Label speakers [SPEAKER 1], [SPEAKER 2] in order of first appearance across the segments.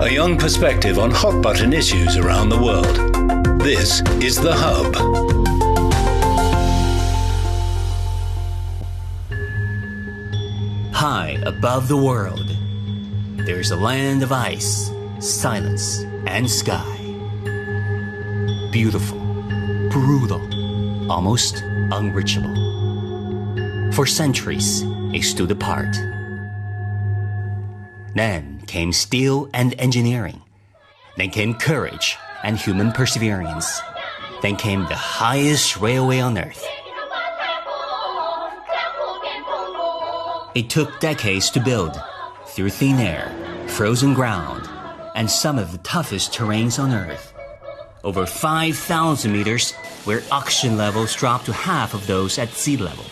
[SPEAKER 1] A young perspective on hot-button issues around the world. This is The Hub.
[SPEAKER 2] High above the world, there's a land of ice, silence, and sky. Beautiful, brutal, almost unreachable. For centuries, it stood apart. Then came steel and engineering. Then came courage and human perseverance. Then came the highest railway on earth. It took decades to build, through thin air, frozen ground, and some of the toughest terrains on earth. Over 5,000 meters, where oxygen levels dropped to half of those at sea level.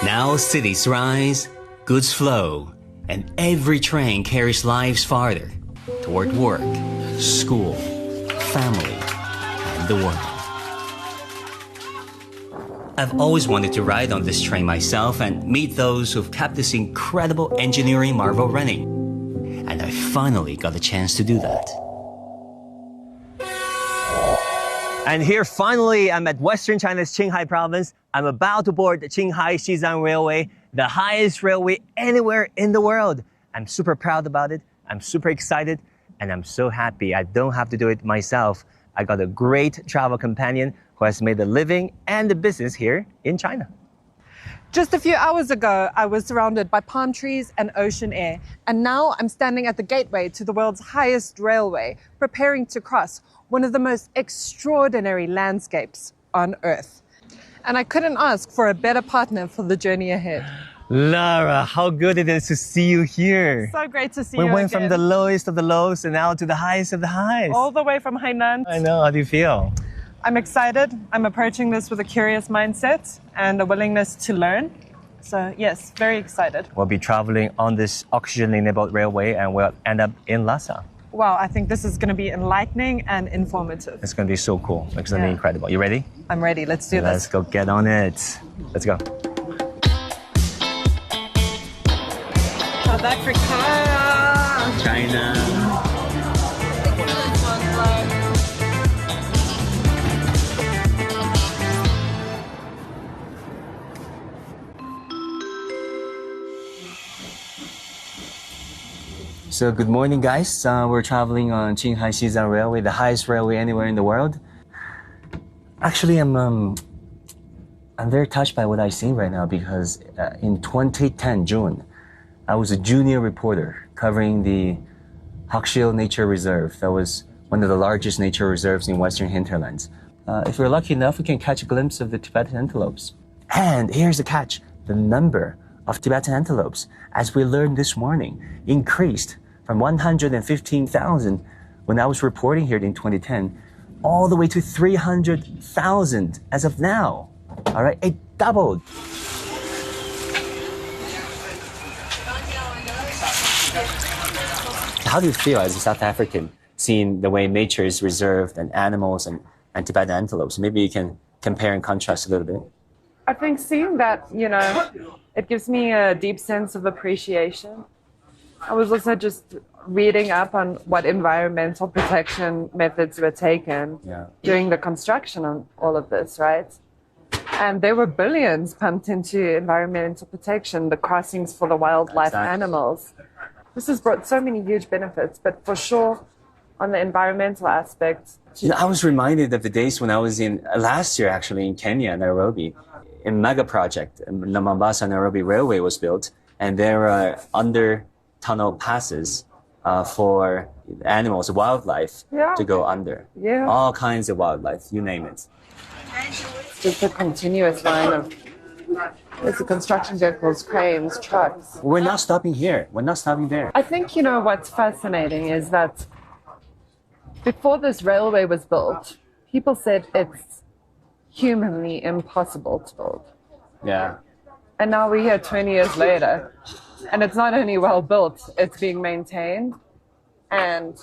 [SPEAKER 2] Now cities rise, goods flow, and every train carries lives farther toward work, school, family, and the world. I've always wanted to ride on this train myself and meet those who've kept this incredible engineering marvel running. And I finally got a chance to do that. And here, finally, I'm at Western China's Qinghai province. I'm about to board the Qinghai-Xizang Railway, the highest railway anywhere in the world. I'm super proud about it. I'm super excited. And I'm so happy I don't have to do it myself. I got a great travel companion who has made a living and a business here in China.
[SPEAKER 3] Just a few hours ago, I was surrounded by palm trees and ocean air. And now I'm standing at the gateway to the world's highest railway, preparing to cross one of the most extraordinary landscapes on Earth. And I couldn't ask for a better partner for the journey ahead.
[SPEAKER 2] Lara, how good it is to see you here.
[SPEAKER 3] So great to see you
[SPEAKER 2] We went
[SPEAKER 3] again.
[SPEAKER 2] from the lowest of the lows and now to the highest of the highs.
[SPEAKER 3] All the way from Hainan.
[SPEAKER 2] I know, how do you feel?
[SPEAKER 3] I'm excited. I'm approaching this with a curious mindset and a willingness to learn. So yes, very excited.
[SPEAKER 2] We'll be traveling on this oxygen-enabled railway and we'll end up in Lhasa.
[SPEAKER 3] Wow, I think this is going to be enlightening and informative.
[SPEAKER 2] It's going to be so cool. It's going to be incredible. You ready?
[SPEAKER 3] I'm ready. Let's do
[SPEAKER 2] Let's
[SPEAKER 3] this.
[SPEAKER 2] go get on it. Let's go.
[SPEAKER 3] South Africa.
[SPEAKER 2] China. So good morning, guys. We're traveling on Qinghai-Xizang Railway, the highest railway anywhere in the world. Actually, I'm very touched by what I see right now because in 2010, June, I was a junior reporter covering the hardship Nature Reserve. That was one of the largest nature reserves in Western hinterlands. If we're lucky enough, we can catch a glimpse of the Tibetan antelopes. And here's the catch. The number of Tibetan antelopes, as we learned this morning, increased from 115,000 when I was reporting here in 2010, all the way to 300,000 as of now. All right, it doubled. How do you feel as a South African, seeing the way nature is reserved and animals and Tibetan antelopes? Maybe you can compare and contrast a little bit.
[SPEAKER 4] I think seeing that, it gives me a deep sense of appreciation. I was also just reading up on what environmental protection methods were taken during the construction on all of this, right? And there were billions pumped into environmental protection, the crossings for the wildlife animals. This has brought so many huge benefits, but for sure, on the environmental aspect.
[SPEAKER 2] I was reminded of the days when I was last year actually in Kenya, Nairobi, in mega project, the Mombasa-Nairobi Railway was built, and there are under tunnel passes for animals, wildlife to go under.
[SPEAKER 4] Yeah.
[SPEAKER 2] All kinds of wildlife, you name it.
[SPEAKER 4] Just a continuous line of the construction vehicles, cranes, trucks.
[SPEAKER 2] We're not stopping here. We're not stopping there.
[SPEAKER 4] I think, what's fascinating is that before this railway was built, people said it's humanly impossible to build.
[SPEAKER 2] Yeah.
[SPEAKER 4] And now we're here 20 years later, and it's not only well built, it's being maintained, and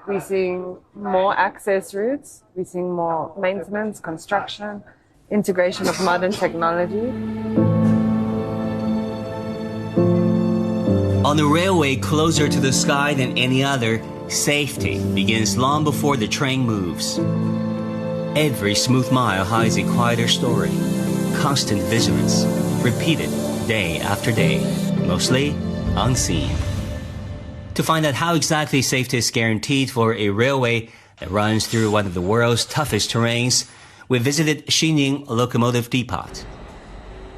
[SPEAKER 4] we're seeing more access routes, we're seeing more maintenance, construction, integration of modern technology.
[SPEAKER 5] On a railway closer to the sky than any other, safety begins long before the train moves. Every smooth mile hides a quieter story. Constant vigilance, repeated day after day, mostly unseen. To find out how exactly safety is guaranteed for a railway that runs through one of the world's toughest terrains, we visited Xining Locomotive Depot.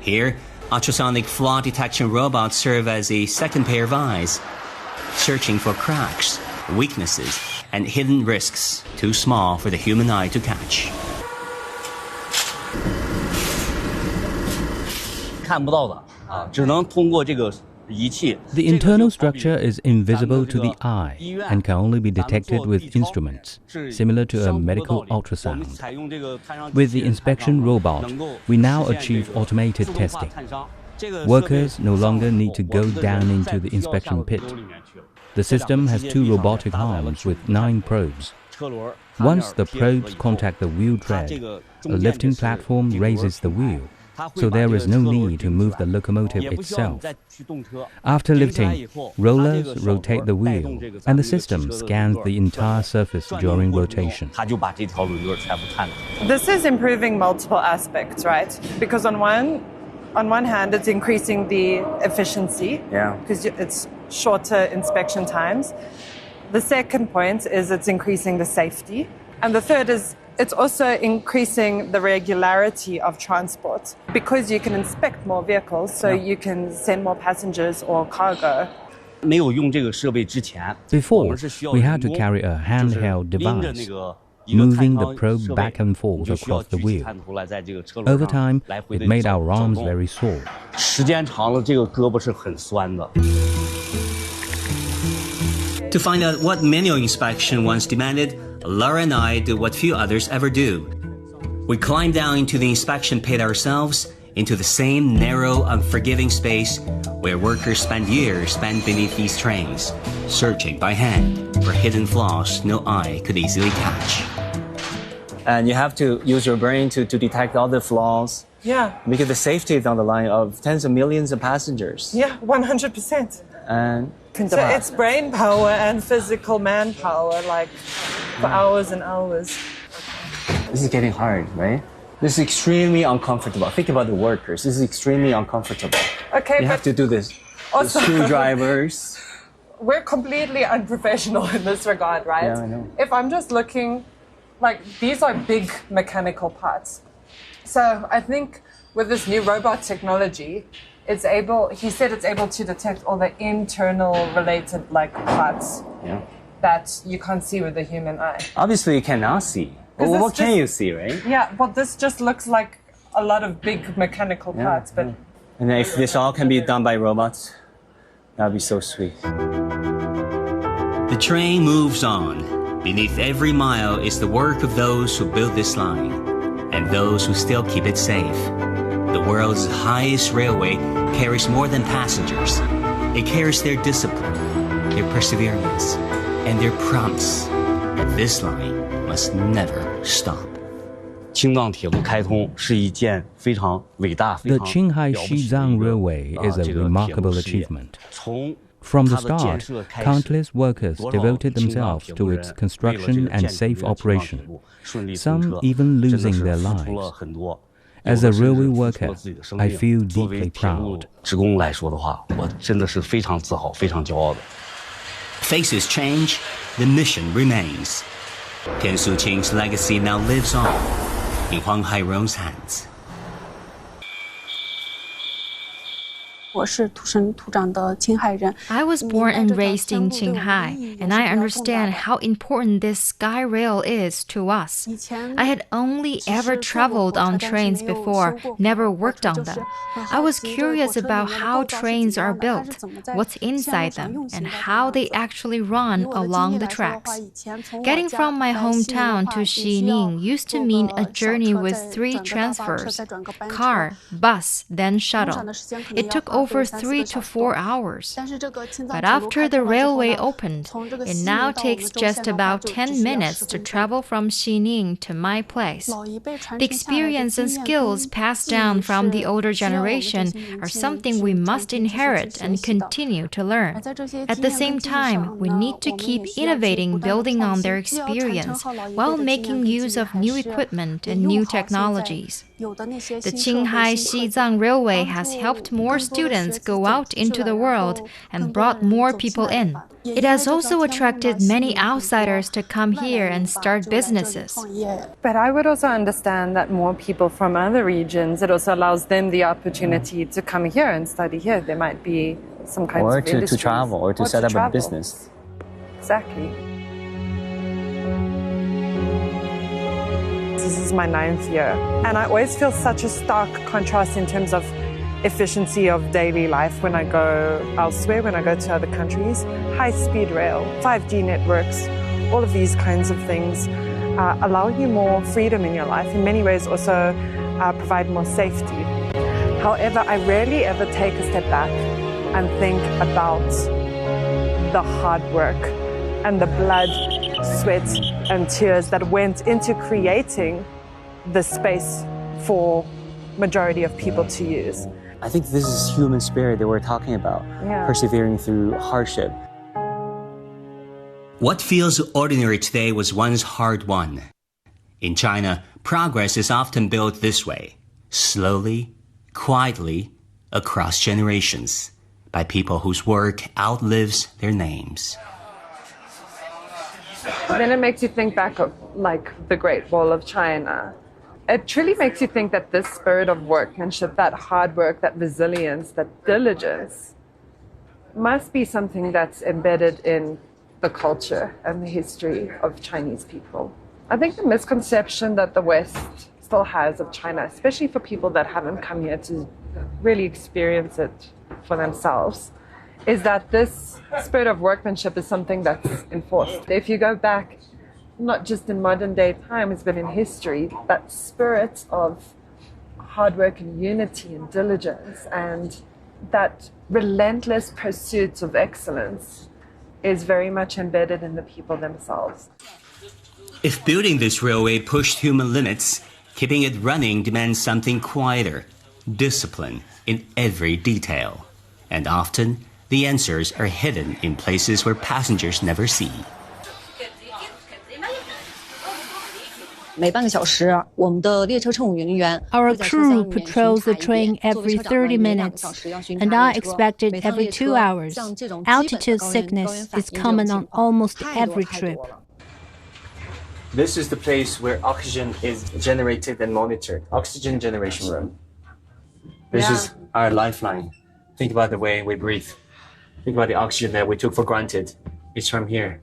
[SPEAKER 5] Here, ultrasonic flaw detection robots serve as a second pair of eyes, searching for cracks, weaknesses, and hidden risks too small for the human eye to catch.
[SPEAKER 6] The internal structure is invisible to the eye and can only be detected with instruments, similar to a medical ultrasound. With the inspection robot, we now achieve automated testing. Workers no longer need to go down into the inspection pit. The system has 2 robotic arms with 9 probes. Once the probes contact the wheel tread, a lifting platform raises the wheel, so there is no need to move the locomotive itself. After lifting, rollers rotate the wheel, and the system scans the entire surface during rotation.
[SPEAKER 3] This is improving multiple aspects, right? Because on one hand, it's increasing the efficiency, because it's shorter inspection times. The second point is it's increasing the safety. And the third is it's also increasing the regularity of transport, because you can inspect more vehicles, so you can send more passengers or cargo.
[SPEAKER 6] Before, we had to carry a handheld device, moving the probe back and forth across the wheel. Over time, it made our arms very sore.
[SPEAKER 5] To find out what manual inspection once demanded, Lara and I did what few others ever do. We climbed down into the inspection pit ourselves, into the same narrow, unforgiving space where workers spend years spent beneath these trains, searching by hand for hidden flaws no eye could easily catch.
[SPEAKER 2] And you have to use your brain to detect all the flaws.
[SPEAKER 3] Yeah.
[SPEAKER 2] Because the safety is on the line of tens of millions of passengers.
[SPEAKER 3] Yeah, 100%.
[SPEAKER 2] And
[SPEAKER 3] so it's brain power and physical manpower, like for hours and hours.
[SPEAKER 2] This is getting hard, right? This is extremely uncomfortable. Think about the workers. This is extremely uncomfortable.
[SPEAKER 3] Okay,
[SPEAKER 2] you have to do this.
[SPEAKER 3] Also,
[SPEAKER 2] the screwdrivers.
[SPEAKER 3] We're completely unprofessional in this regard, right?
[SPEAKER 2] Yeah, I know.
[SPEAKER 3] If I'm just looking, like, these are big mechanical parts. So I think with this new robot technology, he said it's able to detect all the internal related parts that you can't see with the human eye.
[SPEAKER 2] Obviously you cannot see. Well, what can you see, right?
[SPEAKER 3] Yeah, but this just looks like a lot of big mechanical parts. But
[SPEAKER 2] And if this all can be done by robots, that would be so sweet.
[SPEAKER 5] The train moves on. Beneath every mile is the work of those who built this line, and those who still keep it safe. The world's highest railway carries more than passengers. It carries their discipline, their perseverance, and their promise that this line must never stop.
[SPEAKER 6] The Qinghai-Xizang Railway is a remarkable achievement. From the start, countless workers devoted themselves to its construction and safe operation, some even losing their lives. As a railway worker, I feel deeply proud.
[SPEAKER 5] Faces change, the mission remains. Tian Su-qing's legacy now lives on in Wang Hairon's hands.
[SPEAKER 7] I was born and raised in Qinghai, and I understand how important this sky rail is to us. I had only ever traveled on trains before, never worked on them. I was curious about how trains are built, what's inside them, and how they actually run along the tracks. Getting from my hometown to Xining used to mean a journey with 3 transfers: car, bus, then shuttle. It took over over 3 to 4 hours. But after the railway opened, it now takes just about 10 minutes to travel from Xining to my place. The experience and skills passed down from the older generation are something we must inherit and continue to learn. At the same time, we need to keep innovating, building on their experience while making use of new equipment and new technologies. The Qinghai-Xizang Railway has helped more students go out into the world and brought more people in. It has also attracted many outsiders to come here and start businesses.
[SPEAKER 4] But I would also understand that more people from other regions, it also allows them the opportunity to come here and study here. There might be some kinds of industries.
[SPEAKER 2] Or to travel, or to set up a business.
[SPEAKER 4] Exactly. This is my 9th year, and I always feel such a stark contrast in terms of efficiency of daily life when I go elsewhere, when I go to other countries. High-speed rail, 5G networks, all of these kinds of things allow you more freedom in your life. In many ways also provide more safety. However, I rarely ever take a step back and think about the hard work and the blood, sweat and tears that went into creating the space for majority of people to use.
[SPEAKER 2] I think this is human spirit that we're talking about, persevering through hardship.
[SPEAKER 5] What feels ordinary today was once hard won. In China, progress is often built this way, slowly, quietly, across generations, by people whose work outlives their names.
[SPEAKER 4] Then it makes you think back of like the Great Wall of China. It truly makes you think that this spirit of workmanship, that hard work, that resilience, that diligence must be something that's embedded in the culture and the history of Chinese people. I think the misconception that the West still has of China, especially for people that haven't come here to really experience it for themselves, is that this spirit of workmanship is something that's enforced. If you go back, not just in modern day times, but in history, that spirit of hard work and unity and diligence and that relentless pursuit of excellence is very much embedded in the people themselves.
[SPEAKER 5] If building this railway pushed human limits, keeping it running demands something quieter, discipline in every detail. And often, the answers are hidden in places where passengers never see.
[SPEAKER 8] Our crew patrols the train every 30 minutes, and I expected every 2 hours. Altitude sickness is common on almost every trip.
[SPEAKER 2] This is the place where oxygen is generated and monitored. Oxygen generation room. This is our lifeline. Think about the way we breathe. Think about the oxygen that we took for granted. It's from here.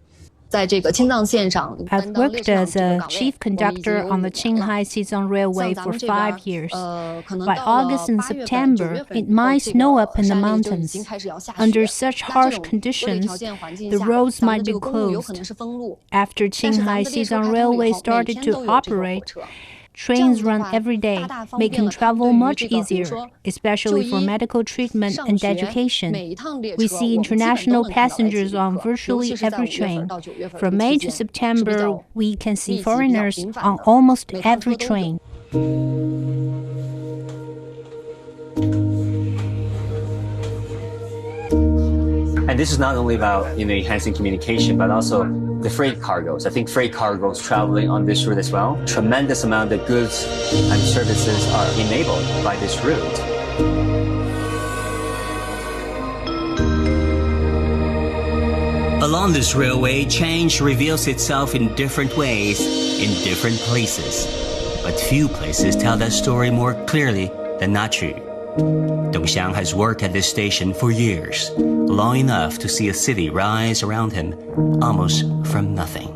[SPEAKER 8] I've worked as a chief conductor on the Qinghai-Xizang Railway for 5 years. By August and September, it might snow up in the mountains. Under such harsh conditions, the roads might be closed. After Qinghai-Xizang Railway started to operate, trains run every day, making travel much easier, especially for medical treatment and education. We see international passengers on virtually every train. From May to September, we can see foreigners on almost every train.
[SPEAKER 2] And this is not only about enhancing communication, but also the freight cargoes. I think freight cargoes traveling on this route as well. Tremendous amount of goods and services are enabled by this route.
[SPEAKER 5] Along this railway, change reveals itself in different ways, in different places. But few places tell that story more clearly than Nachu. Dongxiang has worked at this station for years, long enough to see a city rise around him almost from nothing.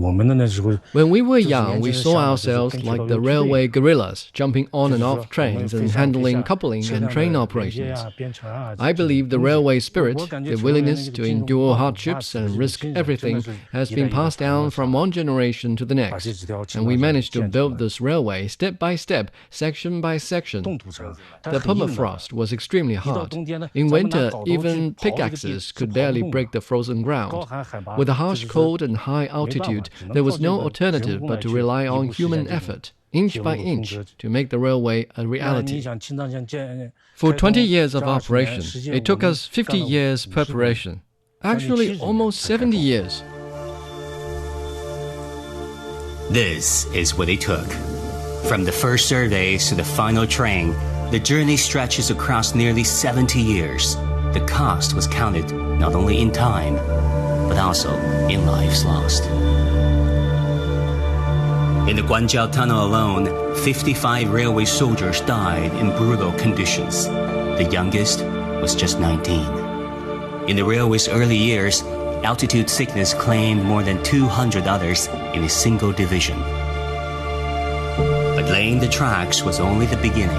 [SPEAKER 9] When we were young, we saw ourselves like the railway guerrillas, jumping on and off trains and handling coupling and train operations. I believe the railway spirit, the willingness to endure hardships and risk everything, has been passed down from one generation to the next, and we managed to build this railway step by step, section by section. The permafrost was extremely hard. In winter, even pickaxes could barely break the frozen ground. With the harsh cold and high altitude, there was no alternative but to rely on human effort, inch by inch, to make the railway a reality. For 20 years of operation, it took us 50 years preparation. Actually, almost 70 years.
[SPEAKER 5] This is what it took. From the first surveys to the final train, the journey stretches across nearly 70 years. The cost was counted not only in time, but also in lives lost. In the Guanjiao Tunnel alone, 55 railway soldiers died in brutal conditions. The youngest was just 19. In the railway's early years, altitude sickness claimed more than 200 others in a single division. But laying the tracks was only the beginning.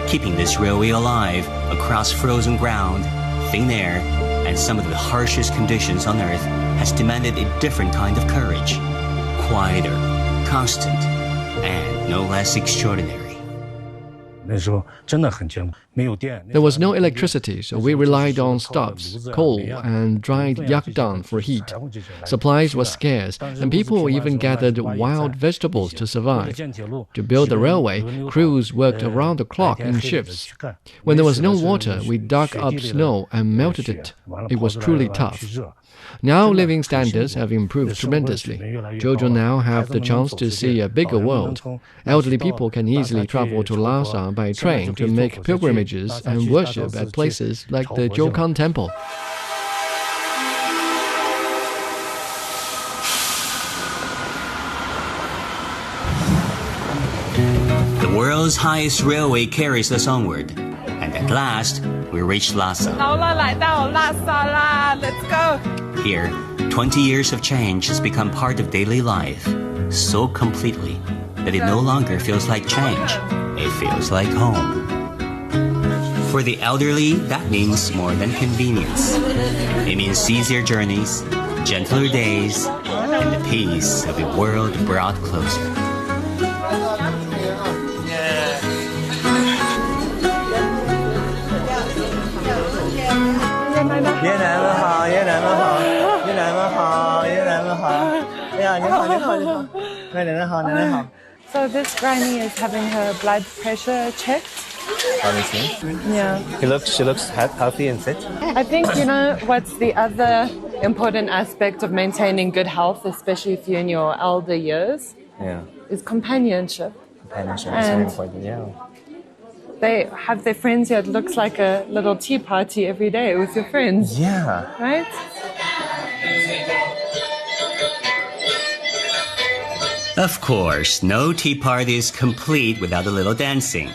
[SPEAKER 5] Keeping this railway alive across frozen ground, thin air, and some of the harshest conditions on Earth has demanded a different kind of courage. Quieter, constant, and no less extraordinary.
[SPEAKER 9] There was no electricity, so we relied on stoves, coal, and dried yak dung for heat. Supplies were scarce, and people even gathered wild vegetables to survive. To build the railway, crews worked around the clock in shifts. When there was no water, we dug up snow and melted it. It was truly tough. Now living standards have improved tremendously. Children now have the chance to see a bigger world. Elderly people can easily travel to Lhasa by train to make pilgrimages and worship at places like the Jokan Temple.
[SPEAKER 5] The world's highest railway carries us onward, and at last, we reach Lhasa.
[SPEAKER 3] Let's go!
[SPEAKER 5] Here, 20 years of change has become part of daily life, so completely that it no longer feels like change. It feels like home. For the elderly, that means more than convenience. It means easier journeys, gentler days, and the peace of a world brought closer.
[SPEAKER 4] So this granny is having her blood pressure checked. Yeah.
[SPEAKER 2] She looks healthy and fit.
[SPEAKER 4] I think, what's the other important aspect of maintaining good health, especially if you're in your elder years, is companionship.
[SPEAKER 2] Companionship is very important, yeah.
[SPEAKER 4] They have their friends here. It looks like a little tea party every day with your friends.
[SPEAKER 2] Yeah.
[SPEAKER 4] Right?
[SPEAKER 5] Of course, no tea party is complete without a little dancing.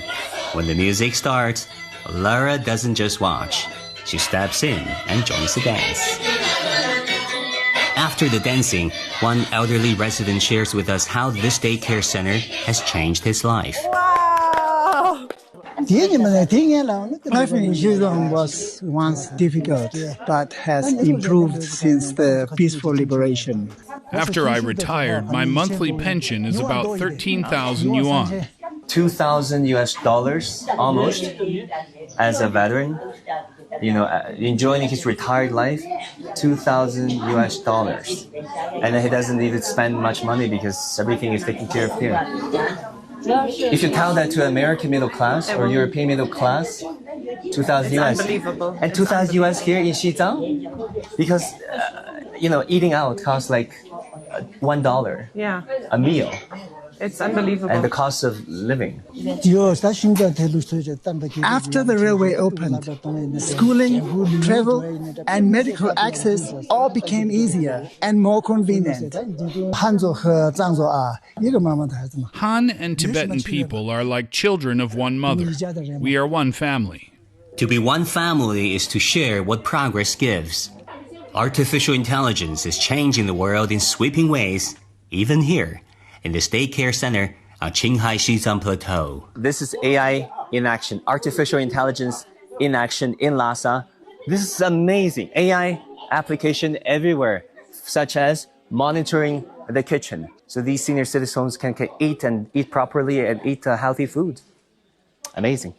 [SPEAKER 5] When the music starts, Lara doesn't just watch. She steps in and joins the dance. After the dancing, one elderly resident shares with us how this daycare center has changed his life.
[SPEAKER 10] Life in Xizang was once difficult, but has improved since the peaceful liberation.
[SPEAKER 11] After I retired, my monthly pension is about 13,000 yuan.
[SPEAKER 2] 2,000 US dollars, almost, as a veteran. Enjoying his retired life, 2,000 US dollars. And he doesn't even spend much money because everything is taken care of here. If you count that to American middle class or European middle class, 2,000 US.
[SPEAKER 4] Unbelievable.
[SPEAKER 2] And 2,000 US here in Xizang? Because, eating out costs like $1 a meal.
[SPEAKER 4] It's unbelievable.
[SPEAKER 2] And the cost of living.
[SPEAKER 10] After the railway opened, schooling, travel, and medical access all became easier and more convenient.
[SPEAKER 11] Han and Tibetan people are like children of one mother. We are one family.
[SPEAKER 5] To be one family is to share what progress gives. Artificial intelligence is changing the world in sweeping ways, even here, in this daycare center on Qinghai-Xizang Plateau.
[SPEAKER 2] This is AI in action, artificial intelligence in action in Lhasa. This is amazing. AI application everywhere, such as monitoring the kitchen. So these senior citizens can eat properly and eat healthy food. Amazing.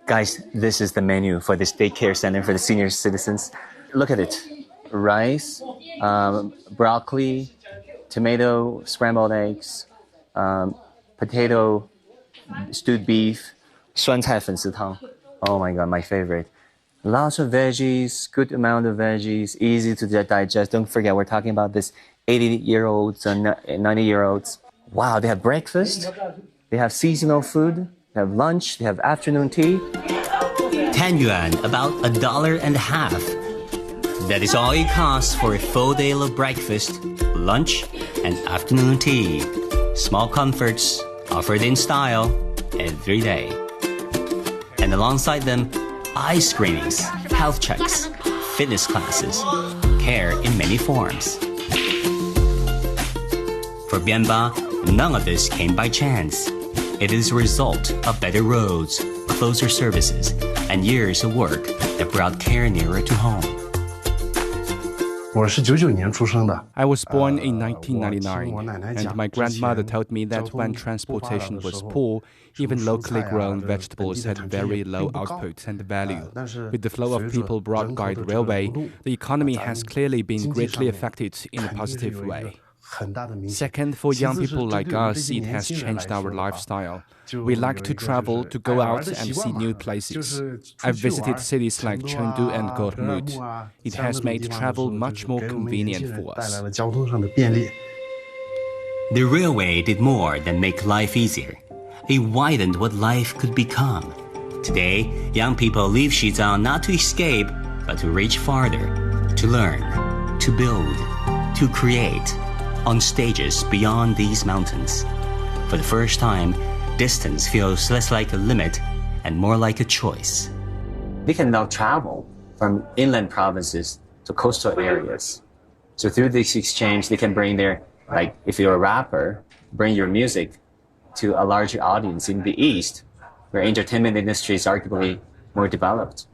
[SPEAKER 2] Guys, this is the menu for this daycare center for the senior citizens. Look at it. Rice, broccoli, tomato, scrambled eggs, potato, stewed beef, 酸菜粉丝汤. Oh my God, my favorite. Lots of veggies, good amount of veggies, easy to digest. Don't forget, we're talking about this 80-year-olds and 90-year-olds. Wow, they have breakfast, they have seasonal food, they have lunch, they have afternoon tea.
[SPEAKER 5] 10 yuan, about $1.50. That is all it costs for a full day of breakfast, lunch, and afternoon tea. Small comforts offered in style every day. And alongside them, eye screenings, health checks, fitness classes, care in many forms. For Bianba, none of this came by chance. It is a result of better roads, closer services, and years of work that brought care nearer to home.
[SPEAKER 12] I was born in 1999, and my grandmother told me that when transportation was poor, even locally grown vegetables had very low output and value. With the flow of people brought by the railway, the economy has clearly been greatly affected in a positive way. Second, for young people like us, it has changed our lifestyle. We like to travel, to go out and see new places. I've visited cities like Chengdu and Gormut. It has made travel much more convenient for us.
[SPEAKER 5] The railway did more than make life easier. It widened what life could become. Today, young people leave Xizang not to escape, but to reach farther, to learn, to build, to create, on stages beyond these mountains. For the first time, distance feels less like a limit and more like a choice.
[SPEAKER 2] They can now travel from inland provinces to coastal areas. So through this exchange, they can bring their, like if you're a rapper, bring your music to a larger audience in the East, where entertainment industry is arguably more developed.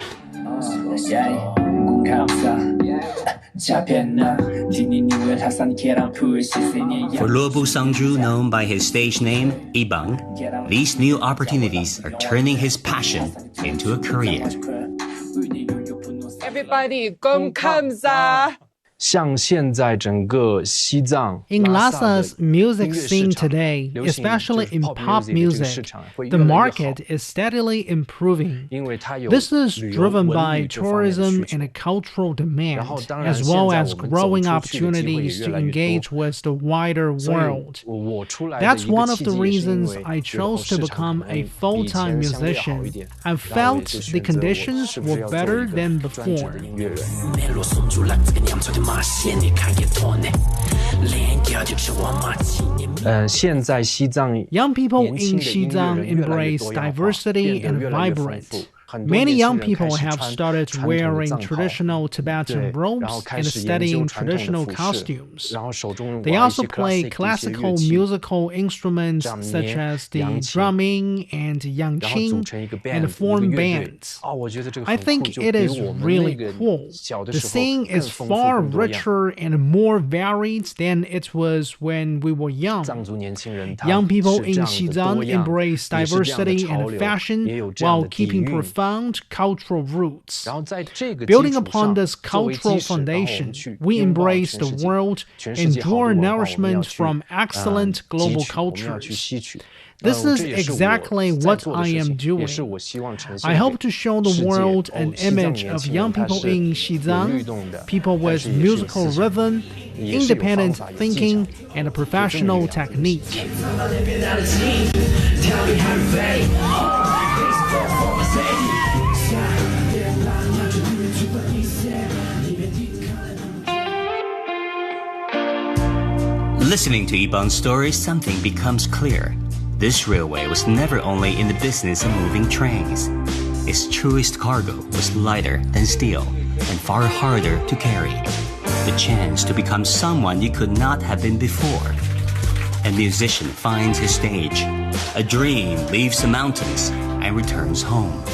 [SPEAKER 5] For Luobu Sangju, known by his stage name, Yibang, these new opportunities are turning his passion into a career.
[SPEAKER 3] Everybody, gom kamsa!
[SPEAKER 13] In Lhasa's music scene today, especially in pop music, the market is steadily improving. This is driven by tourism and a cultural demand, as well as growing opportunities to engage with the wider world. That's one of the reasons I chose to become a full-time musician. I felt the conditions were better than before. Young people in Xizang embrace diversity and vibrance. Many young people have started wearing traditional Tibetan robes and studying traditional costumes. They also play classical musical instruments such as the drumming and yangqing and form bands. I think it is really cool. The scene is far richer and more varied than it was when we were young. Young people in Xizang embrace diversity and fashion while keeping profound cultural roots. Building upon this cultural foundation, we embrace the world and draw nourishment from excellent global cultures. This is exactly what I am doing. I hope to show the world an image of young people in Xizang, people with musical rhythm, independent thinking, and a professional technique.
[SPEAKER 5] Listening to Yibang's story, something becomes clear. This railway was never only in the business of moving trains. Its truest cargo was lighter than steel and far harder to carry. the chance to become someone you could not have been before. A musician finds his stage. A dream leaves the mountains and returns home.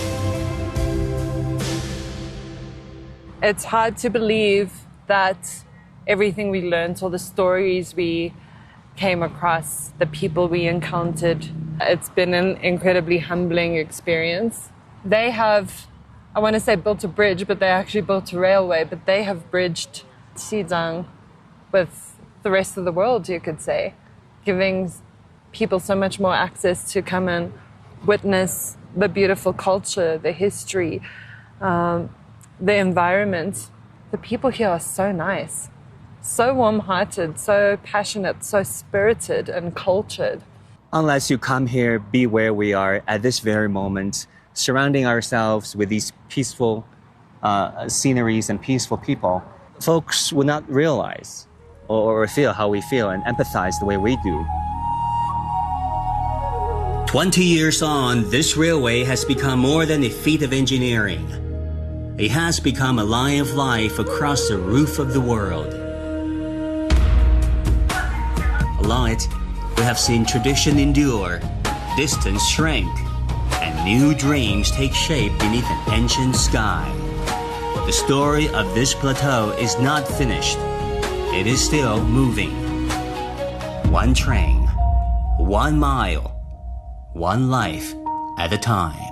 [SPEAKER 4] It's hard to believe that everything we learned, all the stories we came across, the people we encountered, it's been an incredibly humbling experience. They have, I want to say built a bridge, but they actually built a railway, but they have bridged Xizang with the rest of the world, you could say, giving people so much more access to come and witness the beautiful culture, the history, the environment. The people here are so nice, so warm-hearted, so passionate, so spirited and cultured.
[SPEAKER 2] Unless you come here, be where we are at this very moment, surrounding ourselves with these peaceful sceneries and peaceful people, folks would not realize or feel how we feel and empathize the way we do.
[SPEAKER 5] 20 years on, this railway has become more than a feat of engineering. It has become a line of life across the roof of the world. Along it, we have seen tradition endure, distance shrink, and new dreams take shape beneath an ancient sky. The story of this plateau is not finished. It is still moving. One train, 1 mile, one life at a time.